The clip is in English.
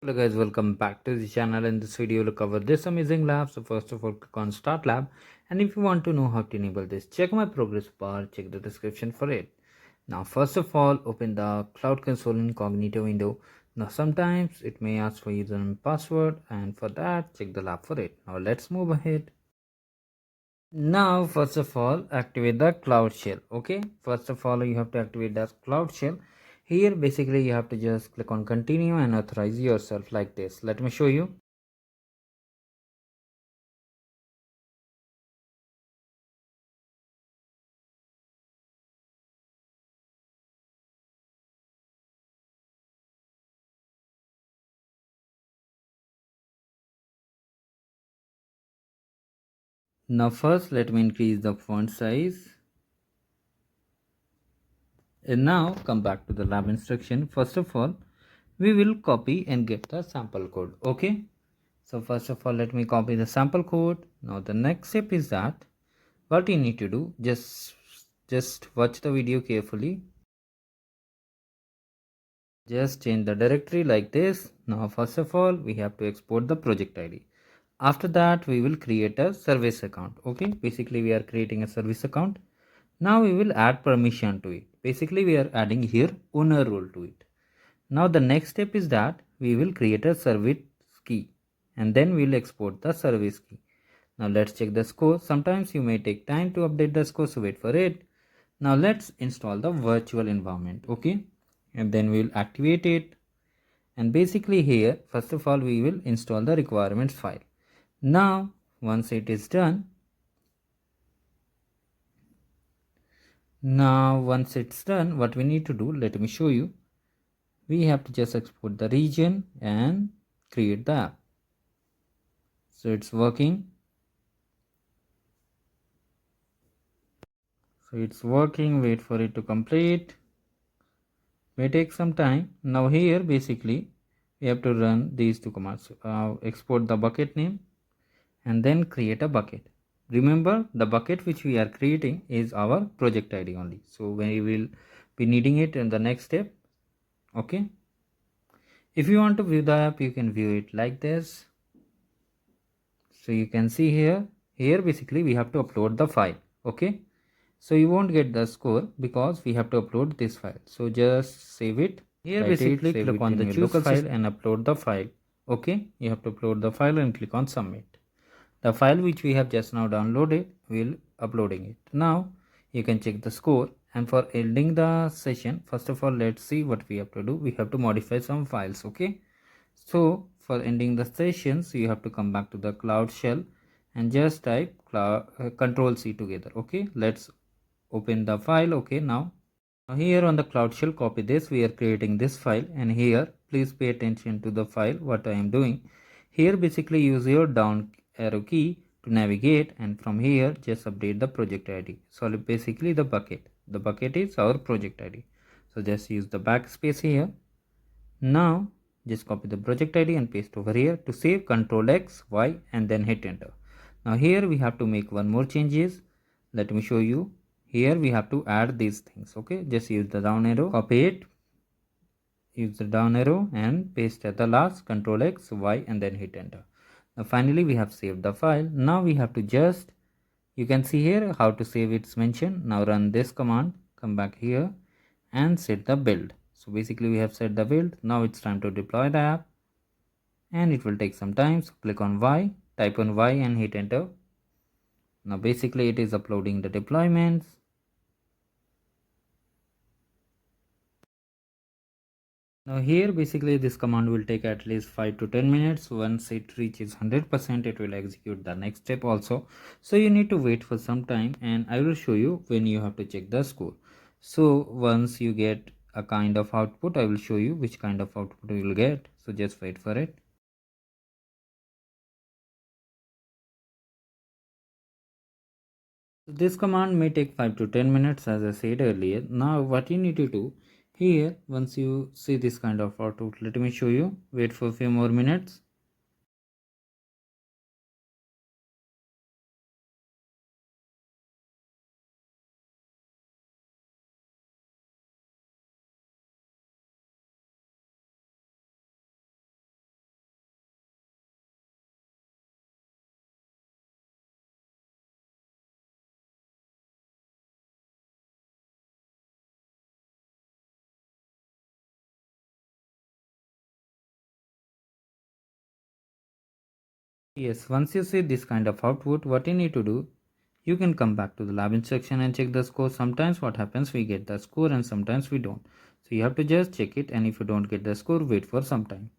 Hello guys, welcome back to the channel. In this video we'll cover this amazing lab. So first of all, click on start lab, and if you want to know how to enable this, check my progress bar, check the description for it. Now first of all, open the cloud console incognito window. Now sometimes it may ask for username and password, and for that check the lab for it. Now let's move ahead. Now first of all, activate the cloud shell. Okay, first of all you have to activate the cloud shell. Here basically you have to just click on continue and authorize yourself like this. Let me show you. Now first let me increase the font size, and now come back to the lab instruction. First of all we will copy and get the sample code. Okay, so first of all let me copy the sample code. Now the next step is that what you need to do, just watch the video carefully. Just change the directory like this. Now first of all we have to export the project ID. After that we will create a service account. Okay, basically we are creating a service account. Now we will add permission to it. Basically we are adding here owner role to it. Now the next step is that we will create a service key, and then we will export the service key. Now let's check the score. Sometimes you may take time to update the score, so wait for it. Now let's install the virtual environment. Okay, and then we will activate it. And basically here first of all we will install the requirements file. Now once it is done, what we need to do, let me show you. We have to just export the region and create the app. So it's working. Wait for it to complete. May take some time. Now here basically we have to run these two commands. Export the bucket name and then create a bucket. Remember, the bucket which we are creating is our project ID only. So we will be needing it in the next step. Okay. If you want to view the app, you can view it like this. So you can see here basically we have to upload the file. Okay, so you won't get the score because we have to upload this file. So just save it here, basically click on the choose file and upload the file. Okay, you have to upload the file and click on submit. The file which we have just now downloaded will uploading it. Now you can check the score, and for ending the session, first of all let's see what we have to do. We have to modify some files. Okay, so for ending the sessions you have to come back to the cloud shell and just type control C together. Okay, let's open the file. Okay, now here on the cloud shell, copy this. We are creating this file, and here please pay attention to the file what I am doing. Here basically use your down arrow key to navigate, and from here just update the project ID. So basically the bucket is our project ID. So just use the backspace here. Now just copy the project ID and paste over here. To save, Control X, Y, and then hit enter. Now here we have to make one more changes. Let me show you. Here we have to add these things. Okay, just use the down arrow, copy it, use the down arrow and paste at the last. Control X, Y, and then hit enter. Now finally we have saved the file. Now we have to just, you can see here how to save, it's mentioned. Now run this command, come back here and set the build. So basically we have set the build. Now it's time to deploy the app, and it will take some time. So click on Y, type on Y and hit enter. Now basically it is uploading the deployments. Now here basically this command will take at least 5 to 10 minutes. Once it reaches 100%, it will execute the next step also. So you need to wait for some time, and I will show you when you have to check the score. So once you get a kind of output, I will show you which kind of output you will get. So just wait for it. This command may take 5 to 10 minutes, as I said earlier. Now what you need to do here, once you see this kind of output, let me show you. Wait for a few more minutes. Yes, once you see this kind of output, what you need to do, you can come back to the lab instruction and check the score. Sometimes what happens, we get the score and sometimes we don't. So you have to just check it, and if you don't get the score, wait for some time.